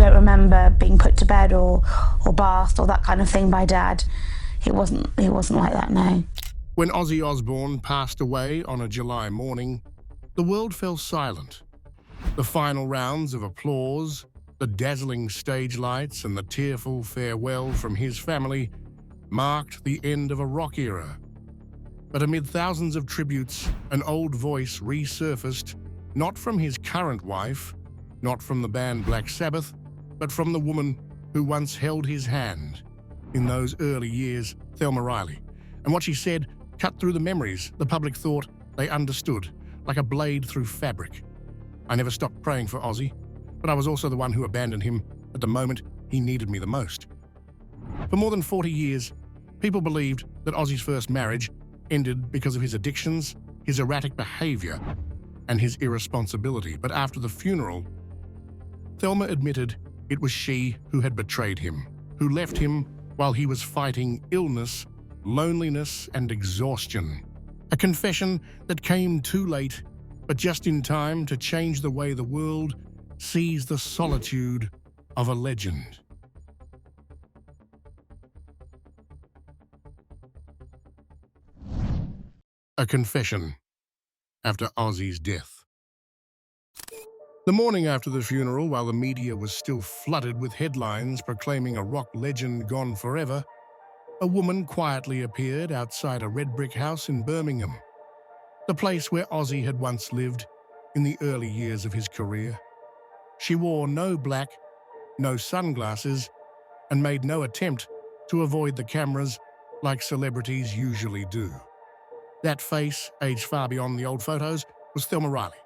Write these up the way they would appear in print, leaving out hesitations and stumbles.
don't remember being put to bed or bathed or that kind of thing by Dad. He wasn't like that, no. When Ozzy Osbourne passed away on a July morning, the world fell silent. The final rounds of applause, the dazzling stage lights, and the tearful farewell from his family marked the end of a rock era. But amid thousands of tributes, an old voice resurfaced, not from his current wife, not from the band Black Sabbath, but from the woman who once held his hand in those early years, Thelma Riley. And what she said cut through the memories the public thought they understood, like a blade through fabric. I never stopped praying for Ozzy, but I was also the one who abandoned him at the moment he needed me the most. For more than 40 years, people believed that Ozzy's first marriage ended because of his addictions, his erratic behavior, and his irresponsibility. But after the funeral, Thelma admitted it was she who had betrayed him, who left him while he was fighting illness, loneliness, and exhaustion. A confession that came too late, but just in time to change the way the world sees the solitude of a legend. A confession after Ozzy's death. The morning after the funeral, while the media was still flooded with headlines proclaiming a rock legend gone forever, a woman quietly appeared outside a red brick house in Birmingham, the place where Ozzy had once lived in the early years of his career. She wore no black, no sunglasses, and made no attempt to avoid the cameras like celebrities usually do. That face, aged far beyond the old photos, was Thelma Riley,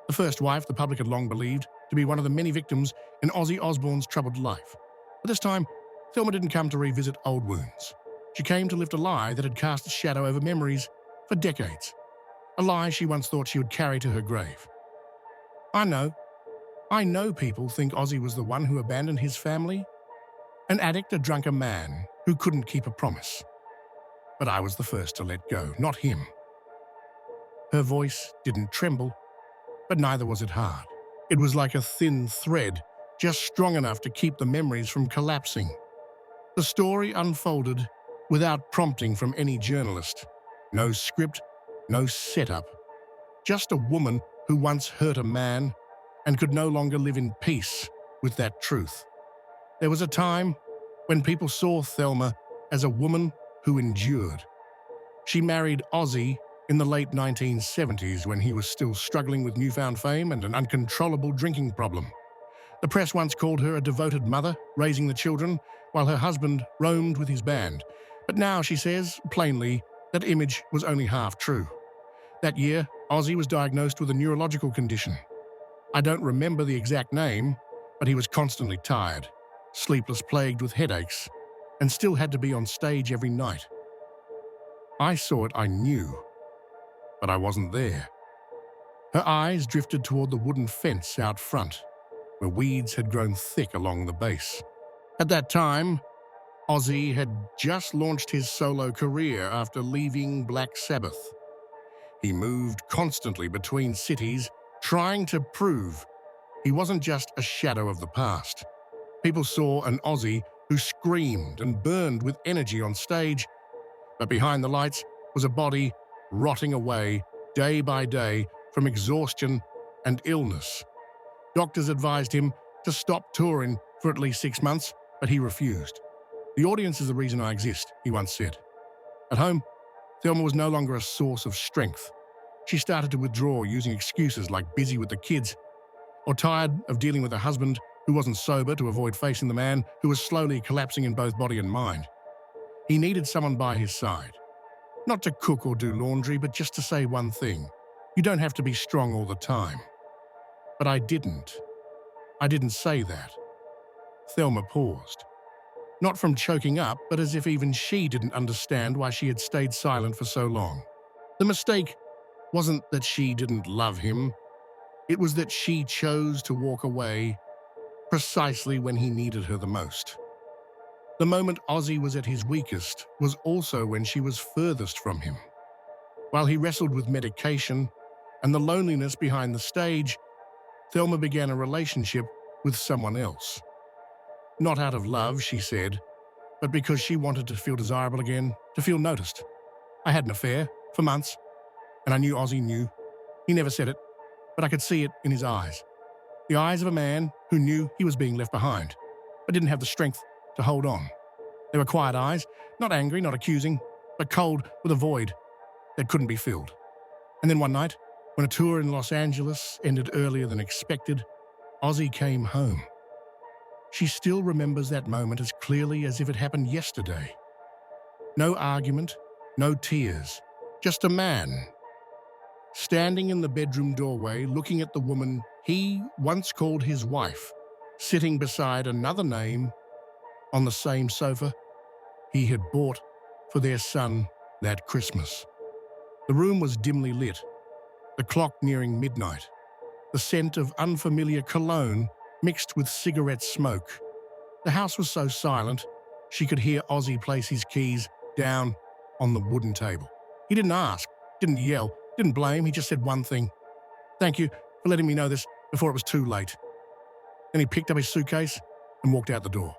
the first wife the public had long believed to be one of the many victims in Ozzy Osbourne's troubled life. But this time, Thelma didn't come to revisit old wounds. She came to lift a lie that had cast a shadow over memories for decades. A lie she once thought she would carry to her grave. I know people think Ozzy was the one who abandoned his family, an addict, a drunken man who couldn't keep a promise. But I was the first to let go, not him. Her voice didn't tremble, but neither was it hard. It was like a thin thread, just strong enough to keep the memories from collapsing. The story unfolded without prompting from any journalist. No script, no setup. Just a woman who once hurt a man and could no longer live in peace with that truth. There was a time when people saw Thelma as a woman who endured. She married Ozzy in the late 1970s when he was still struggling with newfound fame and an uncontrollable drinking problem. The press once called her a devoted mother, raising the children, while her husband roamed with his band. But now she says, plainly, that image was only half true. That year, Ozzy was diagnosed with a neurological condition. I don't remember the exact name, but he was constantly tired, sleepless, plagued with headaches, and still had to be on stage every night. I saw it, I knew, but I wasn't there. Her eyes drifted toward the wooden fence out front, where weeds had grown thick along the base. At that time, Ozzy had just launched his solo career after leaving Black Sabbath. He moved constantly between cities, trying to prove he wasn't just a shadow of the past. People saw an Ozzy who screamed and burned with energy on stage, but behind the lights was a body rotting away day by day from exhaustion and illness. Doctors advised him to stop touring for at least 6 months, but he refused. "The audience is the reason I exist," he once said. At home, Thelma was no longer a source of strength. She started to withdraw, using excuses like busy with the kids, or tired of dealing with a husband who wasn't sober to avoid facing the man who was slowly collapsing in both body and mind. He needed someone by his side. Not to cook or do laundry, but just to say one thing: you don't have to be strong all the time. But I didn't say that. Thelma paused. Not from choking up, but as if even she didn't understand why she had stayed silent for so long. The mistake wasn't that she didn't love him. It was that she chose to walk away precisely when he needed her the most. The moment Ozzy was at his weakest was also when she was furthest from him. While he wrestled with medication and the loneliness behind the stage, Thelma began a relationship with someone else. Not out of love, she said, but because she wanted to feel desirable again, to feel noticed. I had an affair for months, and I knew Ozzy knew. He never said it, but I could see it in his eyes. The eyes of a man who knew he was being left behind, but didn't have the strength to hold on. They were quiet eyes, not angry, not accusing, but cold with a void that couldn't be filled. And then one night, when a tour in Los Angeles ended earlier than expected, Ozzy came home. She still remembers that moment as clearly as if it happened yesterday. No argument, no tears, just a man standing in the bedroom doorway looking at the woman he once called his wife, sitting beside another name on the same sofa he had bought for their son that Christmas. The room was dimly lit, the clock nearing midnight, the scent of unfamiliar cologne mixed with cigarette smoke. The house was so silent, she could hear Ozzy place his keys down on the wooden table. He didn't ask, didn't yell, didn't blame, he just said one thing. "Thank you for letting me know this before it was too late." Then he picked up his suitcase and walked out the door.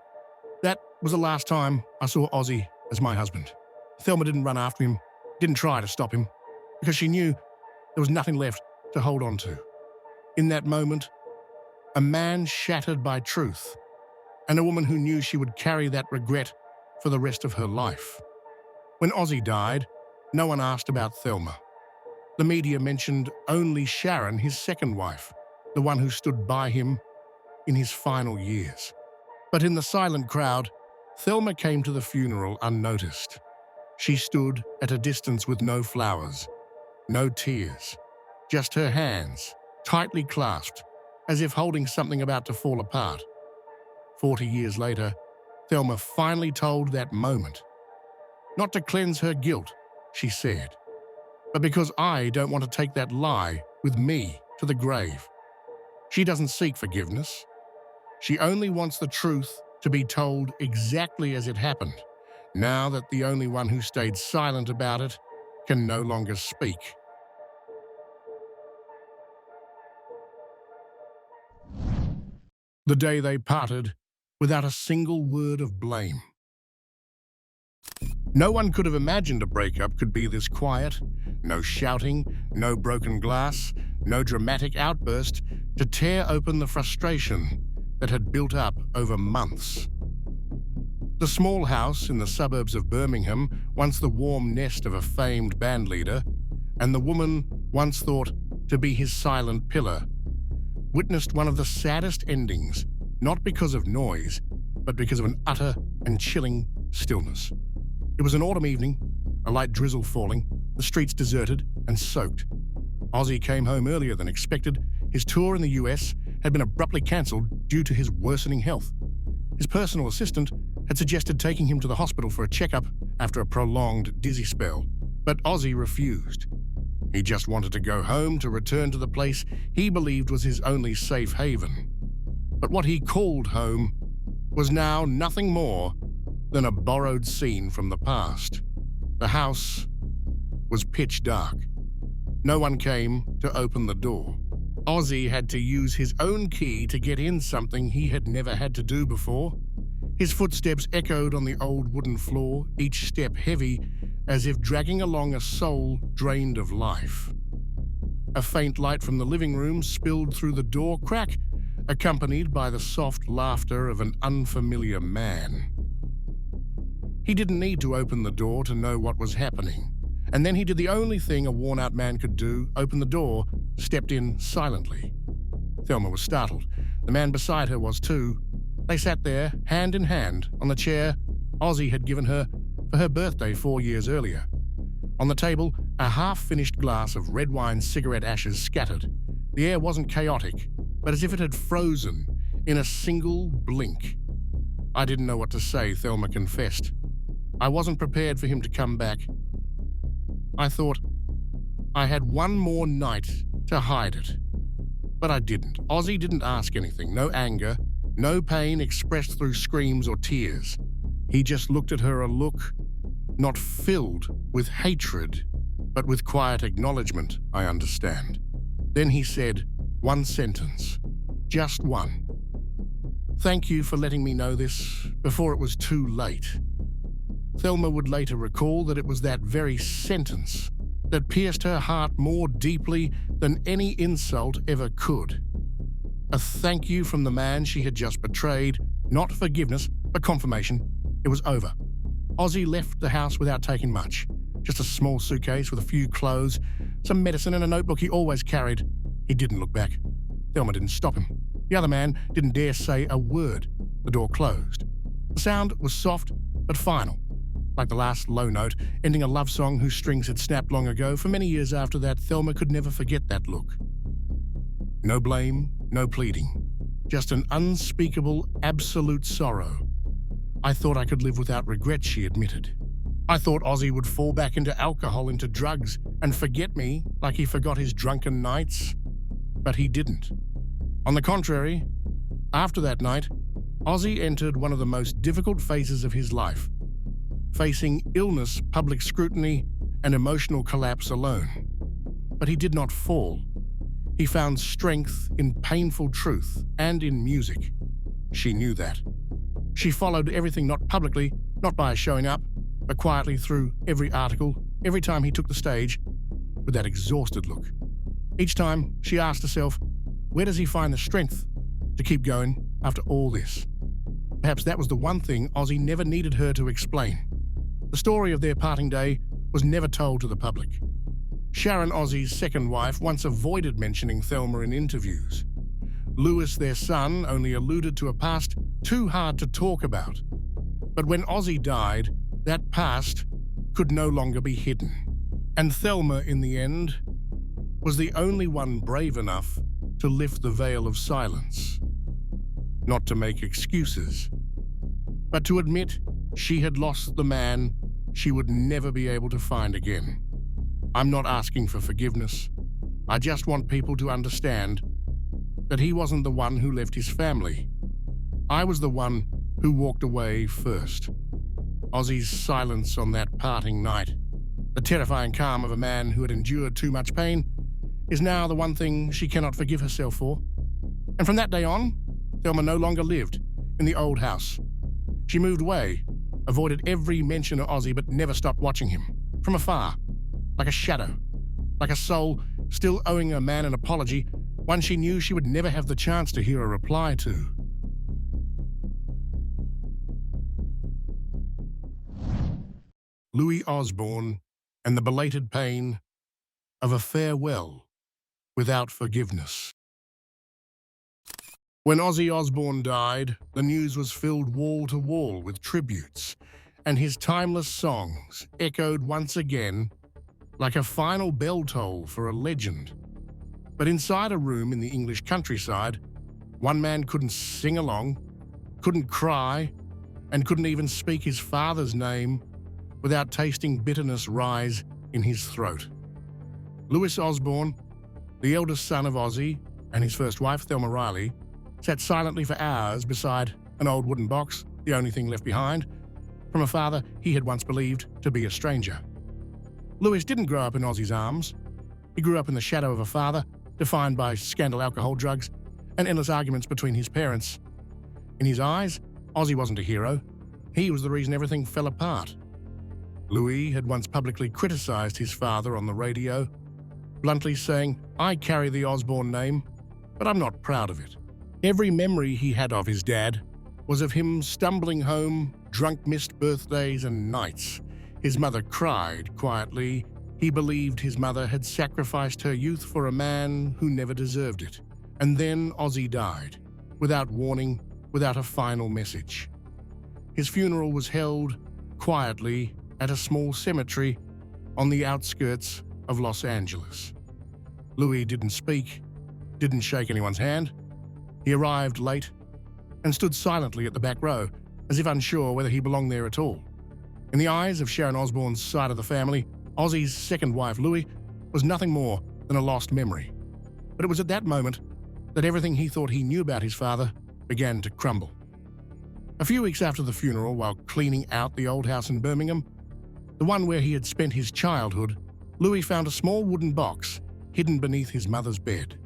That was the last time I saw Ozzy as my husband. Thelma didn't run after him, didn't try to stop him, because she knew there was nothing left to hold on to. In that moment, a man shattered by truth, and a woman who knew she would carry that regret for the rest of her life. When Ozzy died, no one asked about Thelma. The media mentioned only Sharon, his second wife, the one who stood by him in his final years. But in the silent crowd, Thelma came to the funeral unnoticed. She stood at a distance with no flowers, no tears, just her hands, tightly clasped, as if holding something about to fall apart. 40 years later, Thelma finally told that moment. "Not to cleanse her guilt," she said, "but because I don't want to take that lie with me to the grave." She doesn't seek forgiveness. She only wants the truth to be told exactly as it happened, now that the only one who stayed silent about it can no longer speak. The day they parted, without a single word of blame. No one could have imagined a breakup could be this quiet. No shouting, no broken glass, no dramatic outburst to tear open the frustration that had built up over months. The small house in the suburbs of Birmingham, once the warm nest of a famed bandleader, and the woman once thought to be his silent pillar, witnessed one of the saddest endings, not because of noise, but because of an utter and chilling stillness. It was an autumn evening, a light drizzle falling, the streets deserted and soaked. Ozzy came home earlier than expected. His tour in the US had been abruptly cancelled due to his worsening health. His personal assistant had suggested taking him to the hospital for a checkup after a prolonged dizzy spell, but Ozzy refused. He just wanted to go home, to return to the place he believed was his only safe haven. But what he called home was now nothing more than a borrowed scene from the past. The house was pitch dark. No one came to open the door. Ozzy had to use his own key to get in, something he had never had to do before. His footsteps echoed on the old wooden floor, each step heavy, as if dragging along a soul drained of life. A faint light from the living room spilled through the door crack, accompanied by the soft laughter of an unfamiliar man. He didn't need to open the door to know what was happening. And then he did the only thing a worn-out man could do, opened the door, stepped in silently. Thelma was startled. The man beside her was too. They sat there, hand in hand, on the chair Ozzy had given her for her birthday 4 years earlier. On the table, a half-finished glass of red wine cigarette ashes scattered. The air wasn't chaotic, but as if it had frozen in a single blink. "I didn't know what to say," Thelma confessed. "I wasn't prepared for him to come back. I thought I had one more night to hide it. But I didn't." Ozzy didn't ask anything, no anger, no pain expressed through screams or tears. He just looked at her, a look not filled with hatred, but with quiet acknowledgement, "I understand." Then he said one sentence, just one. Thank you for letting me know this before it was too late." Thelma would later recall that it was that very sentence that pierced her heart more deeply than any insult ever could. A thank you from the man she had just betrayed, not forgiveness, but confirmation. It was over. Ozzy left the house without taking much. Just a small suitcase with a few clothes, some medicine and a notebook he always carried. He didn't look back. Thelma didn't stop him. The other man didn't dare say a word. The door closed. The sound was soft but final, like the last low note ending a love song whose strings had snapped long ago. For many years after that, Thelma could never forget that look. No blame, no pleading. Just an unspeakable, absolute sorrow. "I thought I could live without regret," she admitted. "I thought Ozzy would fall back into alcohol, into drugs, and forget me like he forgot his drunken nights. But he didn't. On the contrary, after that night, Ozzy entered one of the most difficult phases of his life, facing illness, public scrutiny, and emotional collapse alone. But he did not fall. He found strength in painful truth and in music. She knew that. She followed everything, not publicly, not by showing up, but quietly through every article, every time he took the stage, with that exhausted look. Each time, she asked herself, where does he find the strength to keep going after all this? Perhaps that was the one thing Ozzy never needed her to explain. The story of their parting day was never told to the public. Sharon, Ozzy's second wife, once avoided mentioning Thelma in interviews. Louis, their son, only alluded to a past too hard to talk about. But when Ozzy died, that past could no longer be hidden. And Thelma, in the end, was the only one brave enough to lift the veil of silence. Not to make excuses, but to admit she had lost the man she would never be able to find again. I'm not asking for forgiveness. I just want people to understand that he wasn't the one who left his family. I was the one who walked away first. Ozzy's silence on that parting night, the terrifying calm of a man who had endured too much pain, is now the one thing she cannot forgive herself for. And from that day on, Thelma no longer lived in the old house. She moved away, avoided every mention of Ozzy, but never stopped watching him, from afar, like a shadow, like a soul still owing a man an apology, one she knew she would never have the chance to hear a reply to. Louis Osbourne and the belated pain of a farewell without forgiveness. When Ozzy Osbourne died, the news was filled wall to wall with tributes, and his timeless songs echoed once again like a final bell toll for a legend. But inside a room in the English countryside, one man couldn't sing along, couldn't cry, and couldn't even speak his father's name without tasting bitterness rise in his throat. Louis Osbourne, the eldest son of Ozzy and his first wife, Thelma Riley, sat silently for hours beside an old wooden box, the only thing left behind, from a father he had once believed to be a stranger. Louis didn't grow up in Ozzy's arms. He grew up in the shadow of a father defined by scandal, alcohol, drugs, and endless arguments between his parents. In his eyes, Ozzy wasn't a hero. He was the reason everything fell apart. Louis had once publicly criticized his father on the radio, bluntly saying, "I carry the Osbourne name, but I'm not proud of it." Every memory he had of his dad was of him stumbling home, drunk, missed birthdays and nights. His mother cried quietly. He believed his mother had sacrificed her youth for a man who never deserved it. And then Ozzy died, without warning, without a final message. His funeral was held quietly at a small cemetery on the outskirts of Los Angeles. Louis didn't speak, didn't shake anyone's hand. He arrived late and stood silently at the back row, as if unsure whether he belonged there at all. In the eyes of Sharon Osbourne's side of the family, Ozzy's second wife, Louis, was nothing more than a lost memory. But it was at that moment that everything he thought he knew about his father began to crumble. A few weeks after the funeral, while cleaning out the old house in Birmingham, the one where he had spent his childhood, Louis found a small wooden box hidden beneath his mother's bed.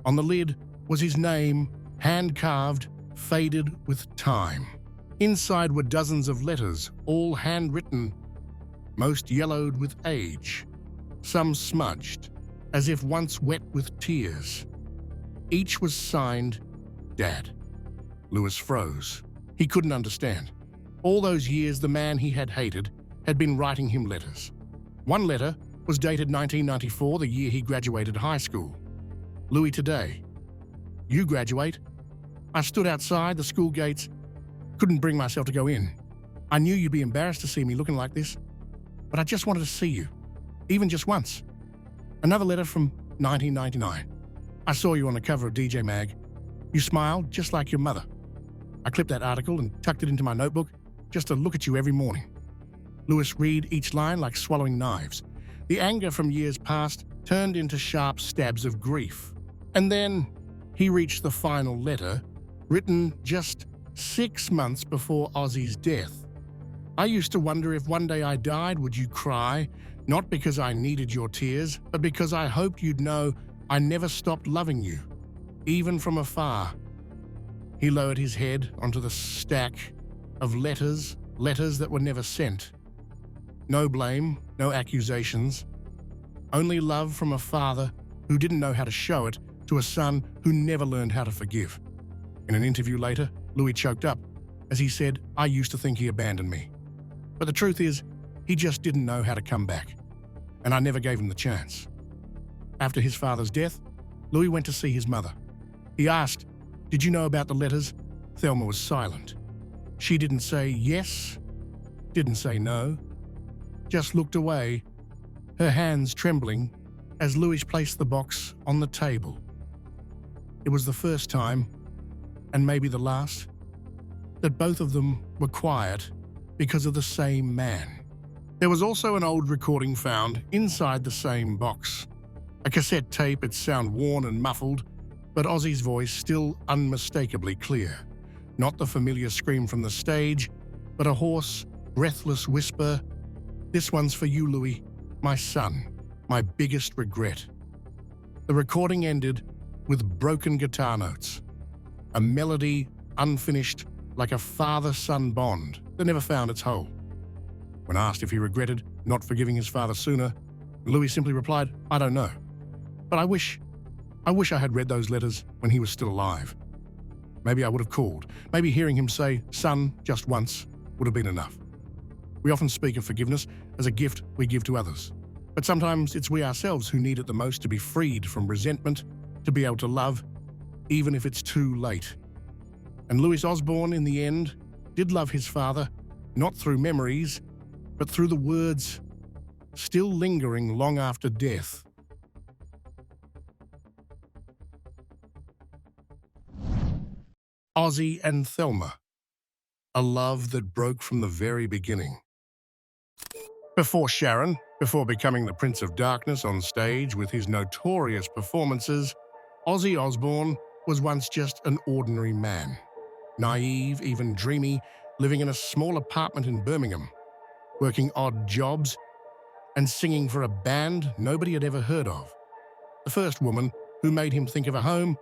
On the lid was his name, hand-carved, faded with time. Inside were dozens of letters, all handwritten, most yellowed with age, some smudged, as if once wet with tears. Each was signed, Dad. Lewis froze. He couldn't understand. All those years, the man he had hated had been writing him letters. One letter was dated 1994, the year he graduated high school. Louis, today. You graduate. I stood outside the school gates, couldn't bring myself to go in. I knew you'd be embarrassed to see me looking like this, but I just wanted to see you, even just once. Another letter from 1999. I saw you on the cover of DJ Mag. You smiled just like your mother. I clipped that article and tucked it into my notebook just to look at you every morning. Lewis read each line like swallowing knives. The anger from years past turned into sharp stabs of grief. And then he reached the final letter, written just 6 months before Ozzy's death. I used to wonder if one day I died, would you cry? Not because I needed your tears, but because I hoped you'd know I never stopped loving you, even from afar. He lowered his head onto the stack of letters that were never sent. No blame, no accusations, only love from a father who didn't know how to show it to a son who never learned how to forgive. In an interview later, Louis choked up as he said, I used to think he abandoned me. But the truth is, he just didn't know how to come back, and I never gave him the chance. After his father's death, Louis went to see his mother. He asked, did you know about the letters? Thelma was silent. She didn't say yes, didn't say no, just looked away, her hands trembling as Louis placed the box on the table. It was the first time, and maybe the last, that both of them were quiet because of the same man. There was also an old recording found inside the same box. A cassette tape, its sound worn and muffled, but Ozzy's voice still unmistakably clear. Not the familiar scream from the stage, but a hoarse, breathless whisper, this one's for you, Louis, my son, my biggest regret. The recording ended with broken guitar notes, a melody unfinished like a father-son bond that never found its hole. When asked if he regretted not forgiving his father sooner, Louis simply replied, I don't know. But I wish I had read those letters when he was still alive. Maybe I would have called. Maybe hearing him say, son, just once, would have been enough. We often speak of forgiveness as a gift we give to others. But sometimes it's we ourselves who need it the most to be freed from resentment, to be able to love, even if it's too late. And Louis Osbourne, in the end, did love his father, not through memories, but through the words still lingering long after death. Ozzy and Thelma, a love that broke from the very beginning. Before Sharon, before becoming the Prince of Darkness on stage with his notorious performances, Ozzy Osbourne was once just an ordinary man. Naive, even dreamy, living in a small apartment in Birmingham, working odd jobs and singing for a band nobody had ever heard of. The first woman who made him think of a home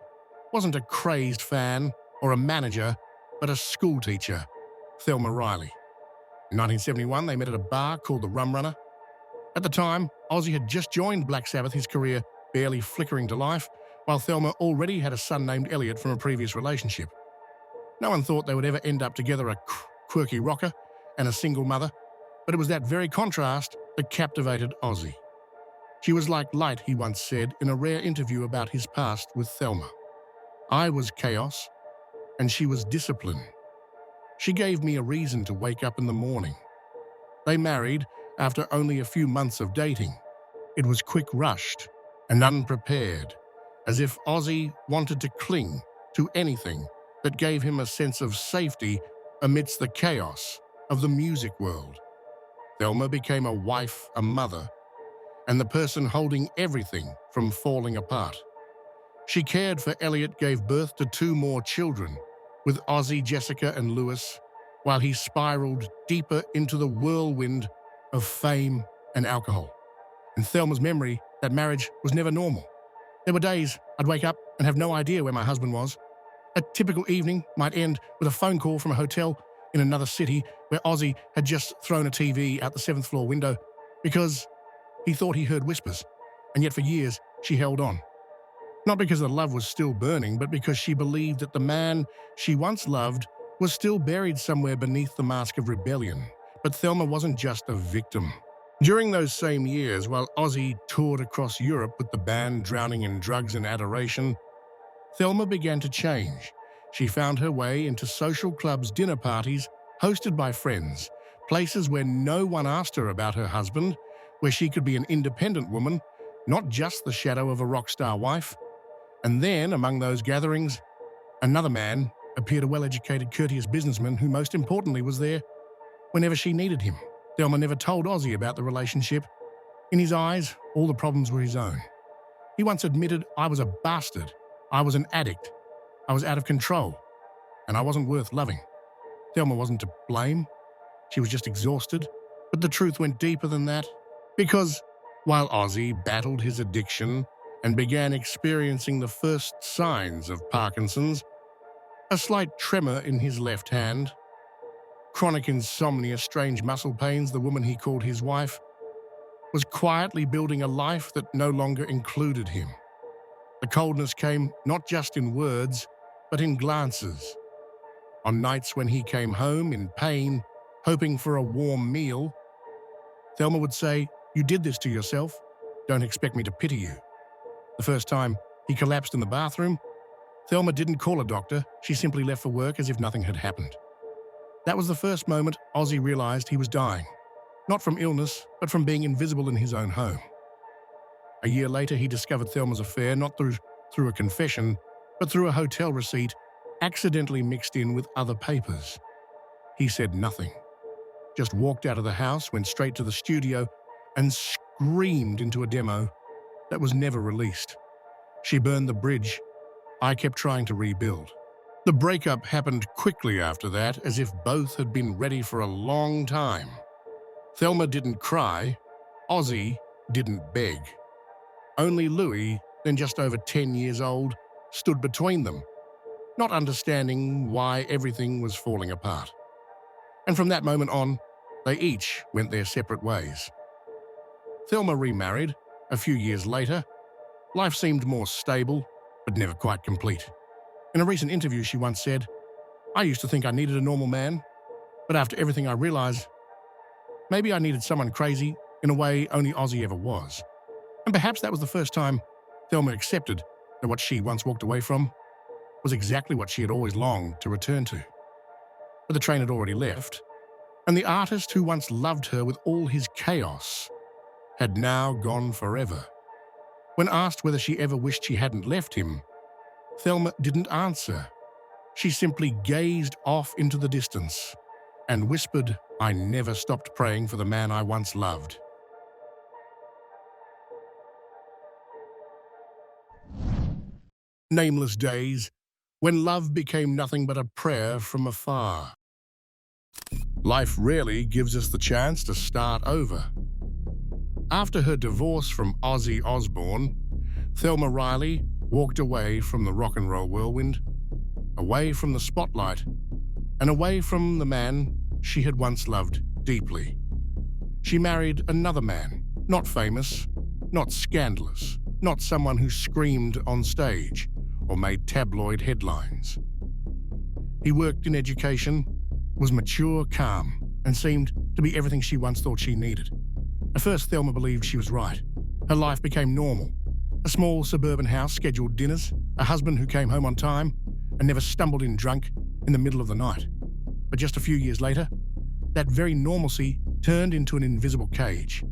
wasn't a crazed fan or a manager, but a schoolteacher, Thelma Riley. In 1971, they met at a bar called the Rum Runner. At the time, Ozzy had just joined Black Sabbath, his career barely flickering to life, while Thelma already had a son named Elliot from a previous relationship. No one thought they would ever end up together, a quirky rocker and a single mother, but it was that very contrast that captivated Ozzy. She was like light, he once said in a rare interview about his past with Thelma. I was chaos, and she was discipline. She gave me a reason to wake up in the morning. They married after only a few months of dating. It was quick-rushed and unprepared, as if Ozzy wanted to cling to anything that gave him a sense of safety amidst the chaos of the music world. Thelma became a wife, a mother, and the person holding everything from falling apart. She cared for Elliot, gave birth to 2 more children, with Ozzy, Jessica, and Lewis, while he spiraled deeper into the whirlwind of fame and alcohol. In Thelma's memory, that marriage was never normal. There were days I'd wake up and have no idea where my husband was. A typical evening might end with a phone call from a hotel in another city where Ozzy had just thrown a TV out the 7th floor window because he thought he heard whispers, and yet for years she held on. Not because the love was still burning, but because she believed that the man she once loved was still buried somewhere beneath the mask of rebellion. But Thelma wasn't just a victim. During those same years, while Ozzy toured across Europe with the band drowning in drugs and adoration, Thelma began to change. She found her way into social clubs, dinner parties, hosted by friends, places where no one asked her about her husband, where she could be an independent woman, not just the shadow of a rock star wife. And then, among those gatherings, another man appeared, a well-educated, courteous businessman who most importantly was there whenever she needed him. Thelma never told Ozzy about the relationship. In his eyes, all the problems were his own. He once admitted, "I was a bastard. I was an addict. I was out of control. And I wasn't worth loving." Thelma wasn't to blame. She was just exhausted. But the truth went deeper than that. Because while Ozzy battled his addiction and began experiencing the first signs of Parkinson's, a slight tremor in his left hand, chronic insomnia, strange muscle pains, the woman he called his wife was quietly building a life that no longer included him. The coldness came not just in words, but in glances. On nights when he came home in pain, hoping for a warm meal, Thelma would say, "You did this to yourself. Don't expect me to pity you." The first time he collapsed in the bathroom, Thelma didn't call a doctor. She simply left for work as if nothing had happened. That was the first moment Ozzy realized he was dying, not from illness, but from being invisible in his own home. A year later, he discovered Thelma's affair not through a confession, but through a hotel receipt accidentally mixed in with other papers. He said nothing, just walked out of the house, went straight to the studio, and screamed into a demo that was never released. She burned the bridge I kept trying to rebuild. The breakup happened quickly after that, as if both had been ready for a long time. Thelma didn't cry. Ozzy didn't beg. Only Louis, then just over 10 years old, stood between them, not understanding why everything was falling apart. And from that moment on, they each went their separate ways. Thelma remarried a few years later. Life seemed more stable, but never quite complete. In a recent interview, she once said, "I used to think I needed a normal man, but after everything I realized, maybe I needed someone crazy in a way only Ozzy ever was." And perhaps that was the first time Thelma accepted that what she once walked away from was exactly what she had always longed to return to. But the train had already left, and the artist who once loved her with all his chaos had now gone forever. When asked whether she ever wished she hadn't left him, Thelma didn't answer. She simply gazed off into the distance and whispered, "I never stopped praying for the man I once loved." Nameless days, when love became nothing but a prayer from afar. Life rarely gives us the chance to start over. After her divorce from Ozzy Osbourne, Thelma Riley walked away from the rock and roll whirlwind, away from the spotlight, and away from the man she had once loved deeply. She married another man, not famous, not scandalous, not someone who screamed on stage or made tabloid headlines. He worked in education, was mature, calm, and seemed to be everything she once thought she needed. At first, Thelma believed she was right. Her life became normal. A small suburban house, scheduled dinners, a husband who came home on time and never stumbled in drunk in the middle of the night. But just a few years later, that very normalcy turned into an invisible cage.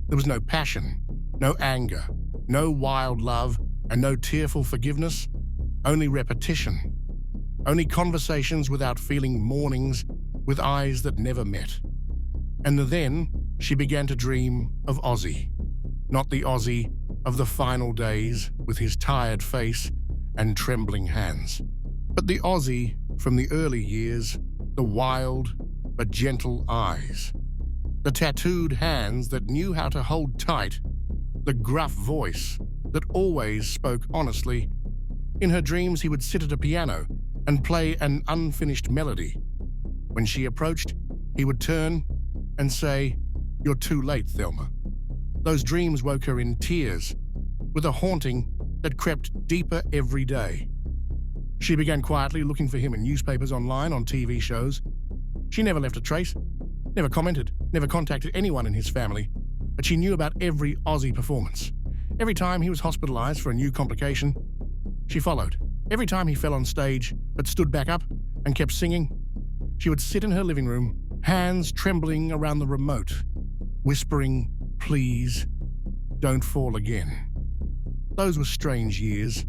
There was no passion, no anger, no wild love, and no tearful forgiveness, only repetition. Only conversations without feeling, mornings with eyes that never met. And then she began to dream of Ozzy, not the Ozzy of the final days with his tired face and trembling hands, but the Ozzy from the early years, the wild but gentle eyes, the tattooed hands that knew how to hold tight, the gruff voice that always spoke honestly. In her dreams, he would sit at a piano and play an unfinished melody. When she approached, he would turn and say, "You're too late, Thelma." Those dreams woke her in tears, with a haunting that crept deeper every day. She began quietly looking for him in newspapers, online, on TV shows. She never left a trace, never commented, never contacted anyone in his family, but she knew about every Ozzy performance. Every time he was hospitalized for a new complication, she followed. Every time he fell on stage but stood back up and kept singing, she would sit in her living room, hands trembling around the remote, whispering, "Please, don't fall again." Those were strange years.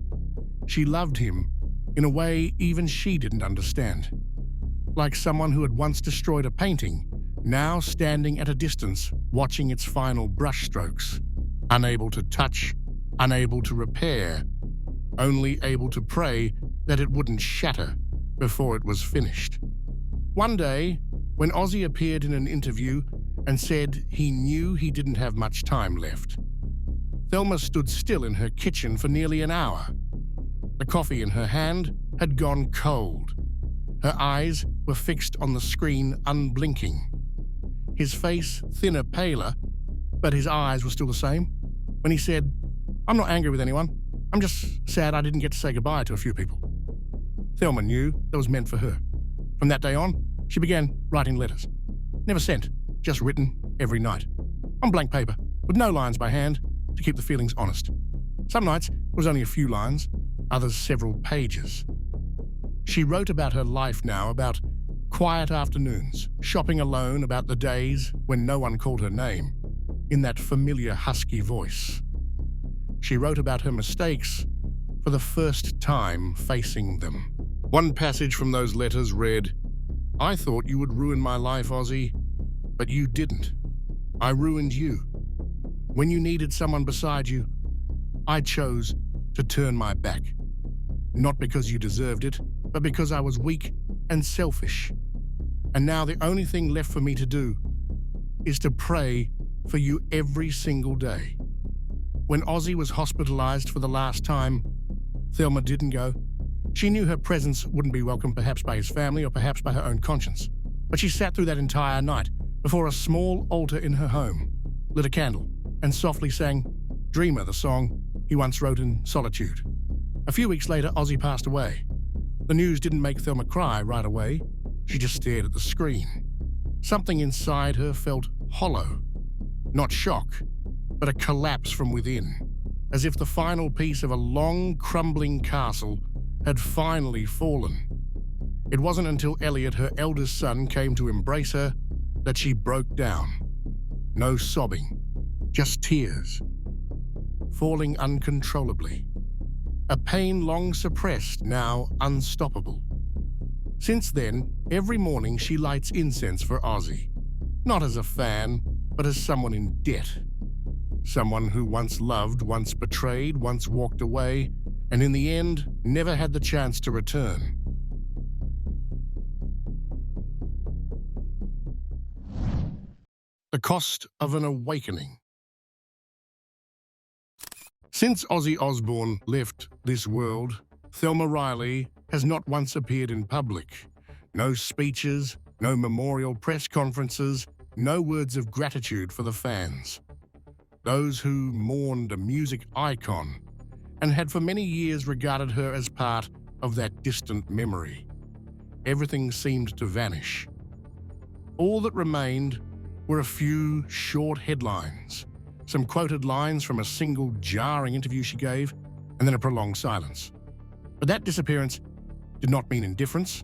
She loved him in a way even she didn't understand. Like someone who had once destroyed a painting, now standing at a distance, watching its final brushstrokes, unable to touch, unable to repair, only able to pray that it wouldn't shatter before it was finished. One day, when Ozzy appeared in an interview and said he knew he didn't have much time left, Thelma stood still in her kitchen for nearly an hour. The coffee in her hand had gone cold. Her eyes were fixed on the screen, unblinking. His face thinner, paler, but his eyes were still the same. When he said, "I'm not angry with anyone. I'm just sad I didn't get to say goodbye to a few people." Thelma knew that was meant for her. From that day on, she began writing letters. Never sent, just written every night. On blank paper, with no lines by hand, to keep the feelings honest. Some nights it was only a few lines, others several pages. She wrote about her life now, about quiet afternoons, shopping alone, about the days when no one called her name, in that familiar husky voice. She wrote about her mistakes for the first time facing them. One passage from those letters read, "I thought you would ruin my life, Ozzy, but you didn't. I ruined you. When you needed someone beside you, I chose to turn my back. Not because you deserved it, but because I was weak and selfish. And now the only thing left for me to do is to pray for you every single day." When Ozzy was hospitalized for the last time, Thelma didn't go. She knew her presence wouldn't be welcome, perhaps by his family or perhaps by her own conscience. But she sat through that entire night before a small altar in her home, lit a candle, and softly sang "Dreamer," the song he once wrote in Solitude. A few weeks later, Ozzy passed away. The news didn't make Thelma cry right away. She just stared at the screen. Something inside her felt hollow. Not shock, but a collapse from within, as if the final piece of a long, crumbling castle had finally fallen. It wasn't until Elliot, her eldest son, came to embrace her that she broke down. No sobbing, just tears, falling uncontrollably. A pain long suppressed, now unstoppable. Since then, every morning she lights incense for Ozzy, not as a fan, but as someone in debt. Someone who once loved, once betrayed, once walked away, and in the end, never had the chance to return. The cost of an awakening. Since Ozzy Osbourne left this world, Thelma Riley has not once appeared in public. No speeches, no memorial press conferences, no words of gratitude for the fans. Those who mourned a music icon and had for many years regarded her as part of that distant memory. Everything seemed to vanish. All that remained were a few short headlines, some quoted lines from a single jarring interview she gave, and then a prolonged silence. But that disappearance did not mean indifference.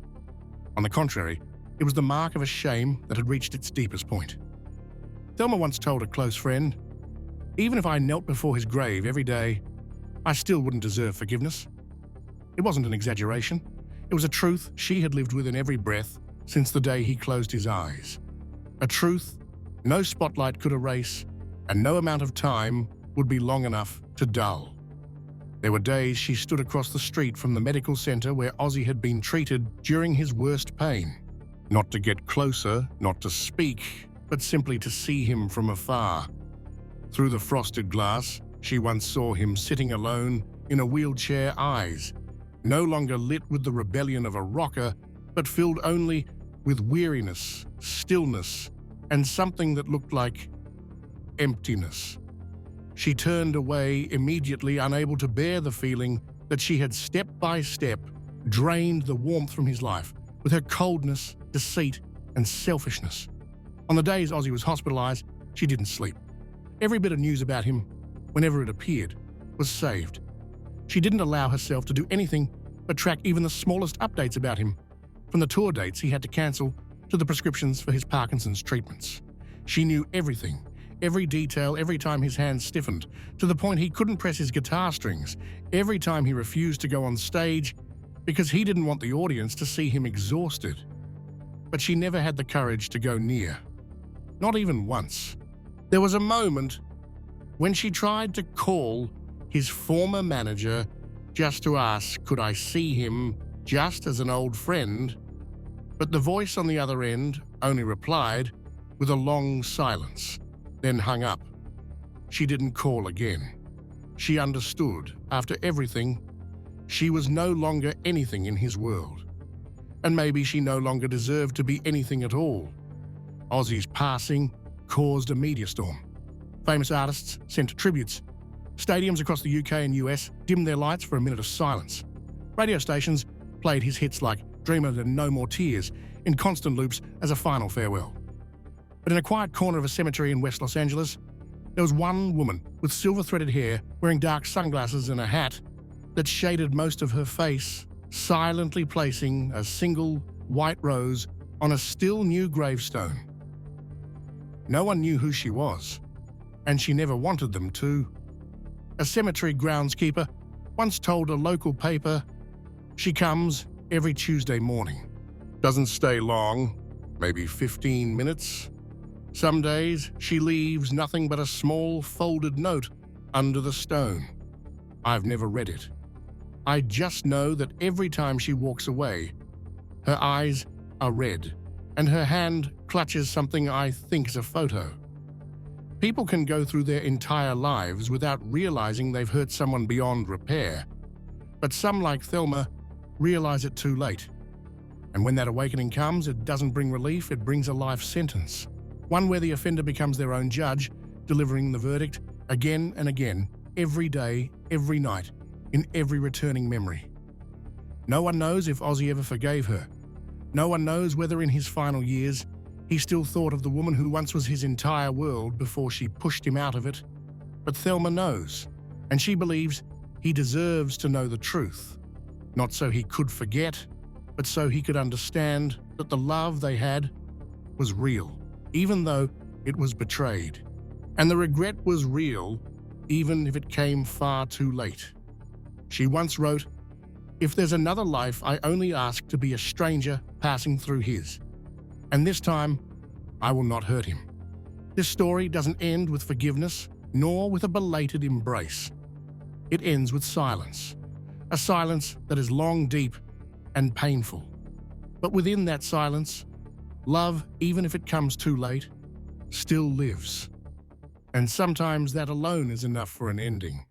On the contrary, it was the mark of a shame that had reached its deepest point. Thelma once told a close friend, "Even if I knelt before his grave every day, I still wouldn't deserve forgiveness." It wasn't an exaggeration. It was a truth she had lived with in every breath since the day he closed his eyes. A truth no spotlight could erase, and no amount of time would be long enough to dull. There were days she stood across the street from the medical center where Ozzy had been treated during his worst pain. Not to get closer, not to speak, but simply to see him from afar. Through the frosted glass, she once saw him sitting alone in a wheelchair, eyes no longer lit with the rebellion of a rocker, but filled only with weariness, stillness, and something that looked like emptiness. She turned away immediately, unable to bear the feeling that she had step by step drained the warmth from his life with her coldness, deceit, and selfishness. On the days Ozzy was hospitalized, she didn't sleep. Every bit of news about him, whenever it appeared, was saved. She didn't allow herself to do anything but track even the smallest updates about him, from the tour dates he had to cancel to the prescriptions for his Parkinson's treatments. She knew everything, every detail, every time his hands stiffened, to the point he couldn't press his guitar strings, every time he refused to go on stage because he didn't want the audience to see him exhausted. But she never had the courage to go near. Not even once. There was a moment when she tried to call his former manager just to ask, could I see him just as an old friend? But the voice on the other end only replied with a long silence, then hung up. She didn't call again. She understood, after everything, she was no longer anything in his world. And maybe she no longer deserved to be anything at all. Ozzy's passing caused a media storm. Famous artists sent tributes. Stadiums across the UK and US dimmed their lights for a minute of silence. Radio stations played his hits like Dreamer and No More Tears in constant loops as a final farewell. But in a quiet corner of a cemetery in West Los Angeles, there was one woman with silver-threaded hair, wearing dark sunglasses and a hat that shaded most of her face, silently placing a single white rose on a still new gravestone. No one knew who she was, and she never wanted them to. A cemetery groundskeeper once told a local paper, she comes every Tuesday morning. Doesn't stay long, maybe 15 minutes. Some days she leaves nothing but a small folded note under the stone. I've never read it. I just know that every time she walks away, her eyes are red, and her hand clutches something I think is a photo. People can go through their entire lives without realizing they've hurt someone beyond repair, but some, like Thelma, realize it too late. And when that awakening comes, it doesn't bring relief, it brings a life sentence. One where the offender becomes their own judge, delivering the verdict again and again, every day, every night, in every returning memory. No one knows if Ozzy ever forgave her. No one knows whether in his final years he still thought of the woman who once was his entire world before she pushed him out of it. But Thelma knows, and she believes he deserves to know the truth. Not so he could forget, but so he could understand that the love they had was real, even though it was betrayed. And the regret was real, even if it came far too late. She once wrote, "If there's another life, I only ask to be a stranger passing through his. And this time, I will not hurt him." This story doesn't end with forgiveness, nor with a belated embrace. It ends with silence, a silence that is long, deep, and painful. But within that silence, love, even if it comes too late, still lives. And sometimes that alone is enough for an ending.